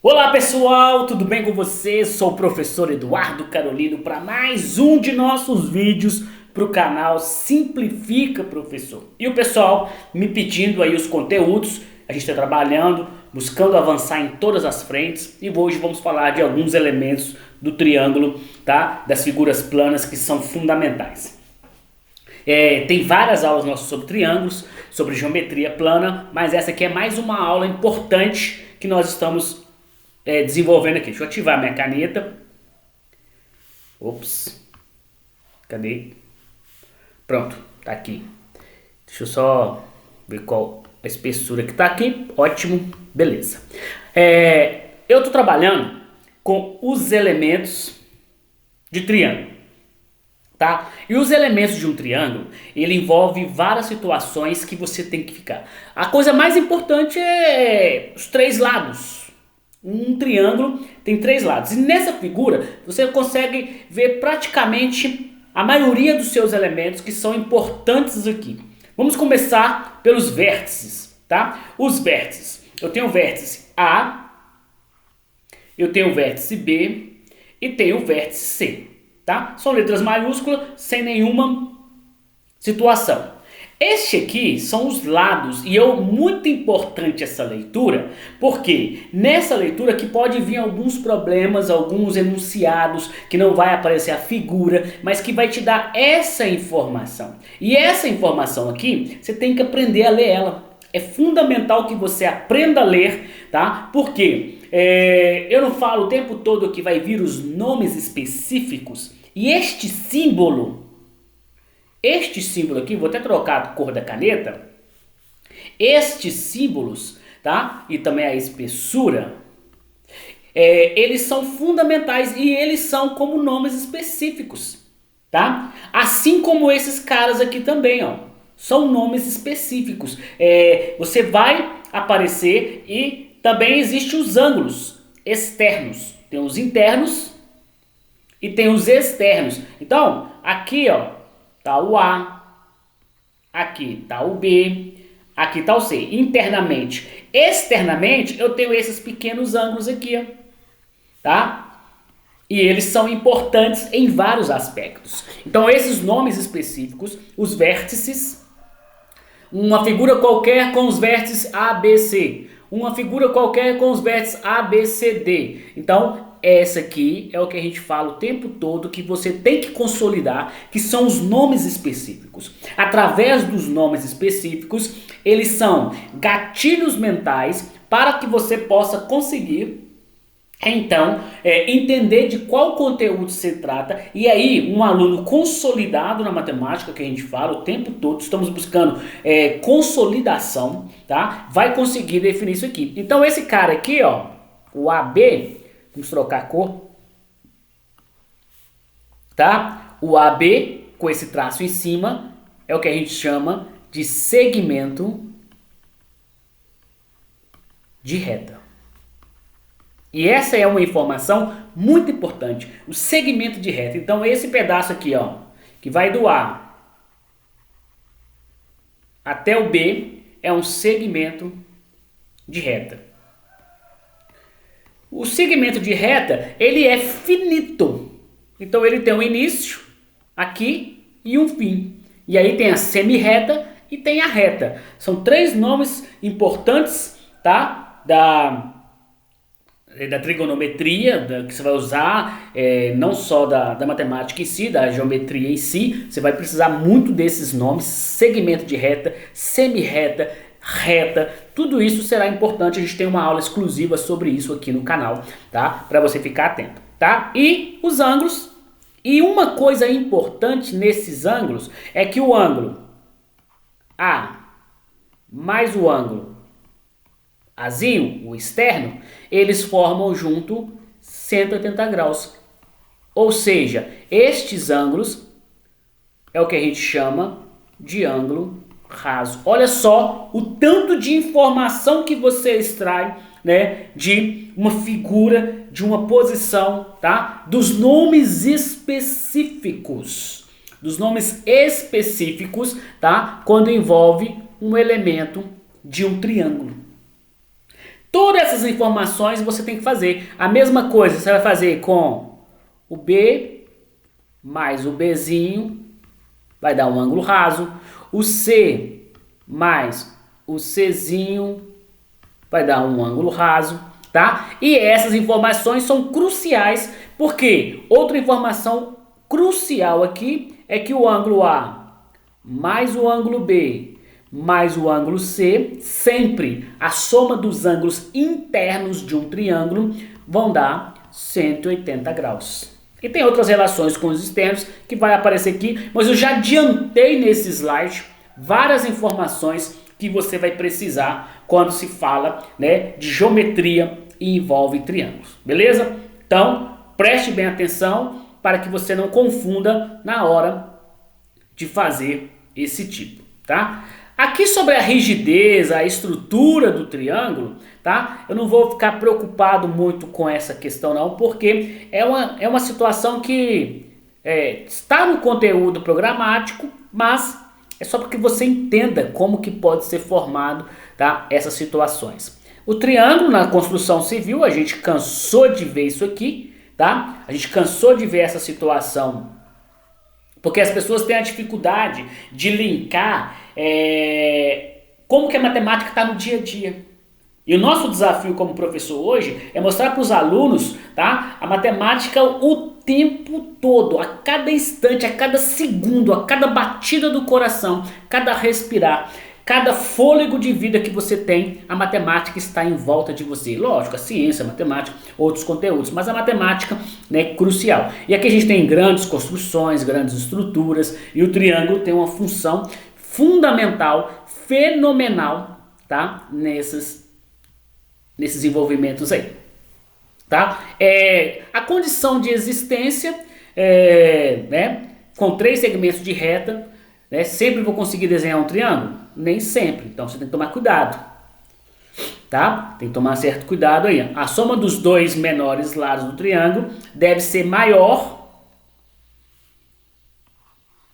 Olá pessoal, tudo bem com vocês? Sou o professor Eduardo Carolino para mais um de nossos vídeos para o canal Simplifica Professor. E o pessoal me pedindo aí os conteúdos, a gente está trabalhando, buscando avançar em todas as frentes e hoje vamos falar de alguns elementos do triângulo, tá? Das figuras planas que são fundamentais. Tem várias aulas nossas sobre triângulos, sobre geometria plana, mas essa aqui é mais uma aula importante que nós estamos desenvolvendo aqui. Deixa eu ativar minha caneta. Ops. Cadê? Pronto, tá aqui. Deixa eu só ver qual a espessura que tá aqui. Ótimo, beleza. Eu tô trabalhando com os elementos de triângulo, tá? E os elementos de um triângulo, ele envolve várias situações que você tem que ficar. A coisa mais importante é os três lados. Um triângulo tem três lados. E nessa figura você consegue ver praticamente a maioria dos seus elementos que são importantes aqui. Vamos começar pelos vértices, tá? Os vértices. Eu tenho o vértice A, eu tenho o vértice B e tenho o vértice C, tá? São letras maiúsculas sem nenhuma situação. Este aqui são os lados e é muito importante essa leitura, porque nessa leitura que pode vir alguns problemas, alguns enunciados, que não vai aparecer a figura, mas que vai te dar essa informação. E essa informação aqui, você tem que aprender a ler ela. É fundamental que você aprenda a ler, tá? Porque eu não falo o tempo todo que vai vir os nomes específicos e este símbolo aqui, vou até trocar a cor da caneta. Estes símbolos, tá? E também a espessura, eles são fundamentais e eles são como nomes específicos, tá? Assim como esses caras aqui também, ó, são nomes específicos. Você vai aparecer e também existem os ângulos externos. Tem os internos e tem os externos. Então, aqui, ó, tá o A, aqui tá o B, aqui tá o C, internamente. Externamente eu tenho esses pequenos ângulos aqui, ó, tá? E eles são importantes em vários aspectos. Então esses nomes específicos, os vértices, uma figura qualquer com os vértices A, B, C, uma figura qualquer com os vértices A, B, C, D. Então essa aqui é o que a gente fala o tempo todo, que você tem que consolidar, que são os nomes específicos. Através dos nomes específicos, eles são gatilhos mentais para que você possa conseguir, então, entender de qual conteúdo se trata. E aí, um aluno consolidado na matemática, que a gente fala o tempo todo, estamos buscando consolidação, tá? Vai conseguir definir isso aqui. Então esse cara aqui, ó, o AB, vamos trocar a cor, tá? O AB, com esse traço em cima, é o que a gente chama de segmento de reta. E essa é uma informação muito importante, o segmento de reta. Então esse pedaço aqui, ó, que vai do A até o B, é um segmento de reta. O segmento de reta, ele é finito. Então ele tem um início aqui e um fim. E aí tem a semirreta e tem a reta. São três nomes importantes, tá? Da trigonometria, que você vai usar, não só da matemática em si, da geometria em si. Você vai precisar muito desses nomes: segmento de reta, semirreta, reta. Tudo isso será importante. A gente tem uma aula exclusiva sobre isso aqui no canal, tá? Para você ficar atento, tá? E os ângulos. E uma coisa importante nesses ângulos é que o ângulo A mais o ângulo Azinho, o externo, eles formam junto 180 graus. Ou seja, estes ângulos é o que a gente chama de ângulo raso. Olha só o tanto de informação que você extrai, né, de uma figura, de uma posição, tá? Dos nomes específicos. Dos nomes específicos, tá? Quando envolve um elemento de um triângulo. Todas essas informações você tem que fazer. A mesma coisa você vai fazer com o B mais o Bzinho, vai dar um ângulo raso. O C mais o Czinho vai dar um ângulo raso, tá? E essas informações são cruciais, porque outra informação crucial aqui é que o ângulo A mais o ângulo B mais o ângulo C, sempre a soma dos ângulos internos de um triângulo vão dar 180 graus. E tem outras relações com os externos que vai aparecer aqui, mas eu já adiantei nesse slide várias informações que você vai precisar quando se fala, né, de geometria e envolve triângulos, beleza? Então, preste bem atenção para que você não confunda na hora de fazer esse tipo, tá? Aqui sobre a rigidez, a estrutura do triângulo, tá? Eu não vou ficar preocupado muito com essa questão não, porque é uma situação que está no conteúdo programático, mas é só para que você entenda como que pode ser formado, tá, essas situações. O triângulo na construção civil, a gente cansou de ver isso aqui, tá? A gente cansou de ver essa situação, porque as pessoas têm a dificuldade de linkar como que a matemática está no dia a dia. E o nosso desafio como professor hoje é mostrar para os alunos, tá, a matemática o tempo todo, a cada instante, a cada segundo, a cada batida do coração, cada respirar, cada fôlego de vida que você tem, a matemática está em volta de você. Lógico, a ciência, a matemática, outros conteúdos, mas a matemática, né, é crucial. E aqui a gente tem grandes construções, grandes estruturas, e o triângulo tem uma função fundamental, fenomenal, tá, nesses envolvimentos aí. Tá? A condição de existência, né, com 3 segmentos de reta, né, sempre vou conseguir desenhar um triângulo? Nem sempre, então você tem que tomar cuidado, tá? Tem que tomar certo cuidado aí. A soma dos 2 menores lados do triângulo deve ser maior.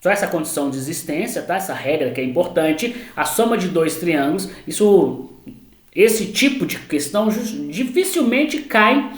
Só essa condição de existência, tá? Essa regra que é importante. A soma de 2 triângulos, esse tipo de questão dificilmente cai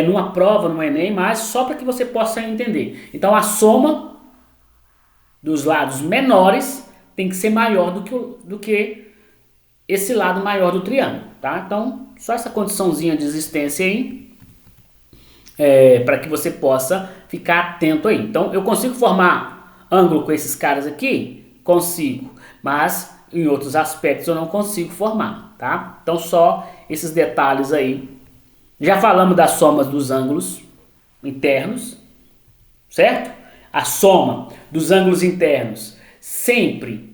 numa prova, no Enem, mas só para que você possa entender. Então a soma dos lados menores tem que ser maior do que esse lado maior do triângulo, tá? Então só essa condiçãozinha de existência aí, para que você possa ficar atento aí. Então eu consigo formar ângulo com esses caras aqui? Consigo, mas em outros aspectos eu não consigo formar, tá? Então só esses detalhes aí. Já falamos das somas dos ângulos internos, certo? A soma dos ângulos internos sempre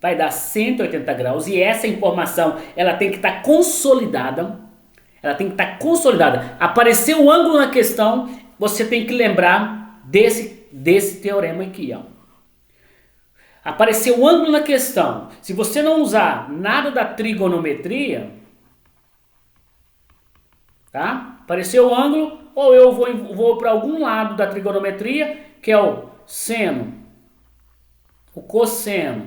vai dar 180 graus, e essa informação ela tem que estar consolidada. Ela tem que estar consolidada. Apareceu um ângulo na questão, você tem que lembrar desse teorema aqui, ó. Apareceu um ângulo na questão. Se você não usar nada da trigonometria, tá? Apareceu o ângulo, ou eu vou para algum lado da trigonometria, que é o seno, o cosseno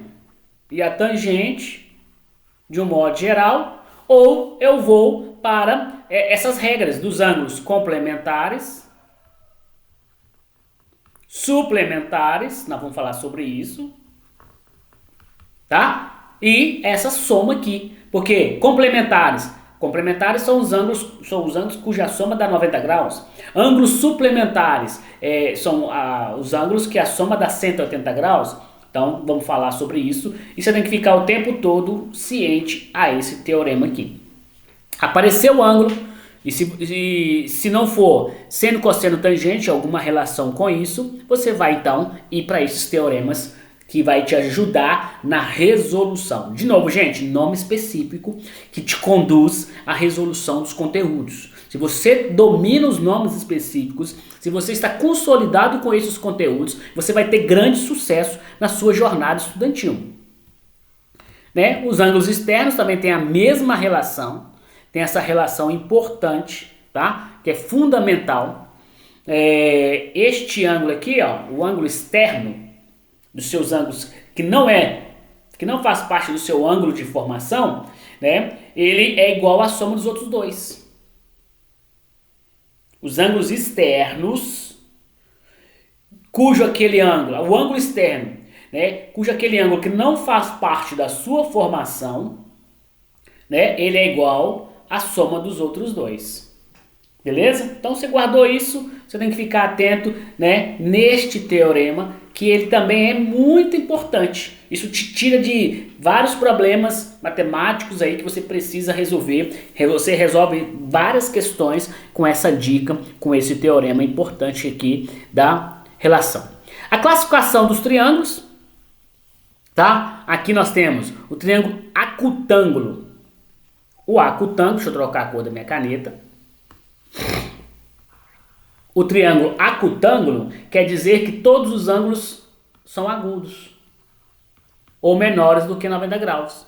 e a tangente, de um modo geral, ou eu vou para essas regras dos ângulos complementares, suplementares, nós vamos falar sobre isso, tá? E essa soma aqui, porque complementares são os ângulos cuja soma dá 90 graus. Ângulos suplementares são os ângulos que a soma dá 180 graus. Então vamos falar sobre isso, e você tem que ficar o tempo todo ciente a esse teorema aqui. Apareceu o ângulo, e se não for seno, cosseno, tangente, alguma relação com isso, você vai então ir para esses teoremas que vai te ajudar na resolução. De novo, gente, nome específico que te conduz à resolução dos conteúdos. Se você domina os nomes específicos, se você está consolidado com esses conteúdos, você vai ter grande sucesso na sua jornada estudantil. Né? Os ângulos externos também têm a mesma relação, tem essa relação importante, tá? Que é fundamental. Este ângulo aqui, ó, o ângulo externo dos seus ângulos, que não faz parte do seu ângulo de formação, né, ele é igual à soma dos outros dois. Os ângulos externos, cujo aquele ângulo, o ângulo externo, né, cujo aquele ângulo que não faz parte da sua formação, né, ele é igual à soma dos outros dois. Beleza? Então você guardou isso, você tem que ficar atento, né, neste teorema, que ele também é muito importante. Isso te tira de vários problemas matemáticos aí que você precisa resolver. Você resolve várias questões com essa dica, com esse teorema importante aqui da relação. A classificação dos triângulos, tá? Aqui nós temos o triângulo acutângulo. O acutângulo, deixa eu trocar a cor da minha caneta. O triângulo acutângulo quer dizer que todos os ângulos são agudos ou menores do que 90 graus.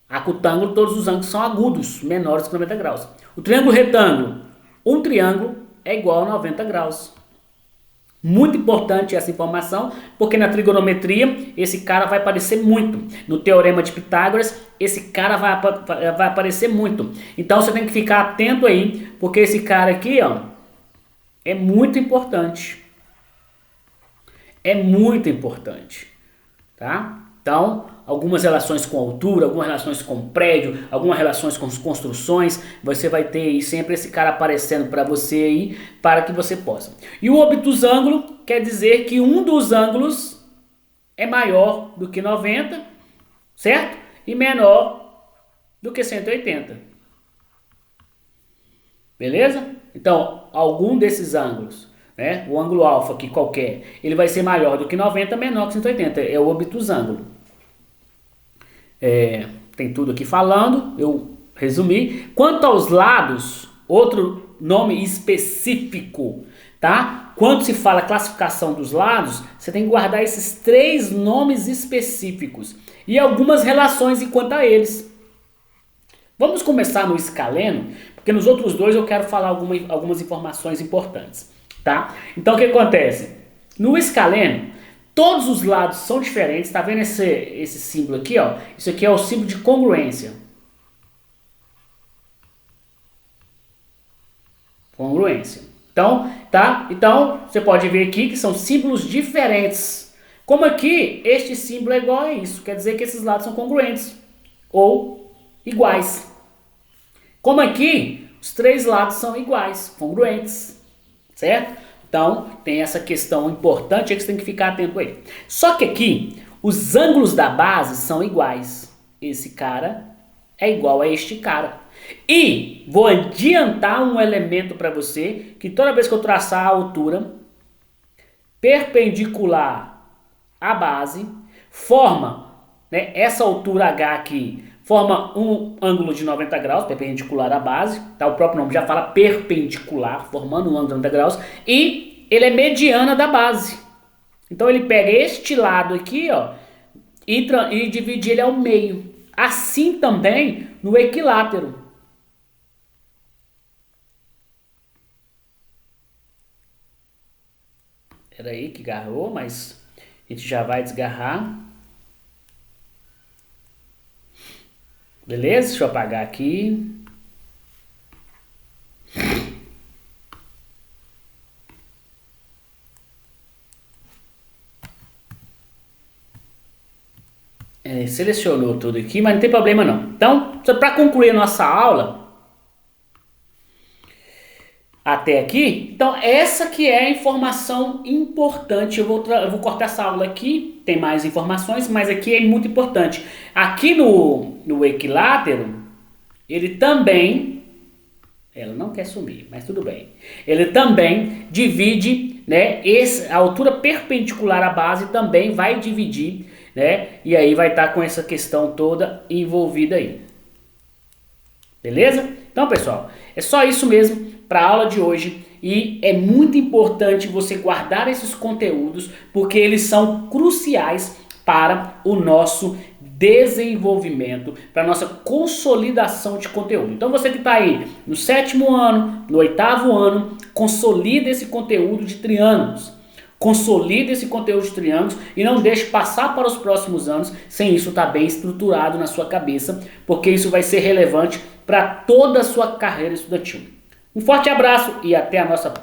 Acutângulo, todos os ângulos são agudos, menores do que 90 graus. O triângulo retângulo, um triângulo é igual a 90 graus. Muito importante essa informação, porque na trigonometria esse cara vai aparecer muito. No teorema de Pitágoras, esse cara vai aparecer muito. Então você tem que ficar atento aí, porque esse cara aqui, ó, é muito importante. É muito importante, tá? Então, algumas relações com altura, algumas relações com prédio, algumas relações com construções, você vai ter aí sempre esse cara aparecendo para você aí, para que você possa. E o obtusângulo quer dizer que um dos ângulos é maior do que 90, certo? E menor do que 180. Beleza? Então, algum desses ângulos, né, o ângulo alfa aqui qualquer, ele vai ser maior do que 90, menor que 180, é o obtusângulo. Tem tudo aqui falando, eu resumi. Quanto aos lados, outro nome específico, tá? Quando se fala classificação dos lados, você tem que guardar esses 3 nomes específicos e algumas relações quanto a eles. Vamos começar no escaleno, porque nos outros dois eu quero falar algumas informações importantes, tá? Então o que acontece? No escaleno, todos os lados são diferentes, tá vendo esse símbolo aqui, ó? Isso aqui é o símbolo de congruência. Congruência. Então, tá? Então, você pode ver aqui que são símbolos diferentes. Como aqui, este símbolo é igual a isso, quer dizer que esses lados são congruentes ou iguais. Como aqui, os 3 lados são iguais, congruentes, certo? Então, tem essa questão importante que você tem que ficar atento aí. Só que aqui, os ângulos da base são iguais. Esse cara é igual a este cara. E vou adiantar um elemento para você, que toda vez que eu traçar a altura perpendicular à base, forma, né, essa altura H aqui, forma um ângulo de 90 graus, perpendicular à base, tá? O próprio nome já fala perpendicular, formando um ângulo de 90 graus, e ele é mediana da base. Então ele pega este lado aqui, ó, e divide ele ao meio. Assim também no equilátero. Era aí que agarrou, mas a gente já vai desgarrar. Beleza? Deixa eu apagar aqui. Selecionou tudo aqui, mas não tem problema não. Então, para concluir a nossa aula, até aqui, então essa que é a informação importante. Eu vou cortar essa aula aqui, tem mais informações, mas aqui é muito importante. Aqui no equilátero, ele também, ela não quer sumir, mas tudo bem. Ele também divide, né, a altura perpendicular à base também vai dividir, né, e aí vai estar com essa questão toda envolvida aí. Beleza? Então, pessoal, é só isso mesmo para a aula de hoje, e é muito importante você guardar esses conteúdos, porque eles são cruciais para o nosso desenvolvimento, para a nossa consolidação de conteúdo. Então você que está aí no 7º ano, no 8º ano, consolida esse conteúdo de triângulos. Consolide esse conteúdo de triângulos e não deixe passar para os próximos anos sem isso estar bem estruturado na sua cabeça, porque isso vai ser relevante para toda a sua carreira estudantil. Um forte abraço e até a nossa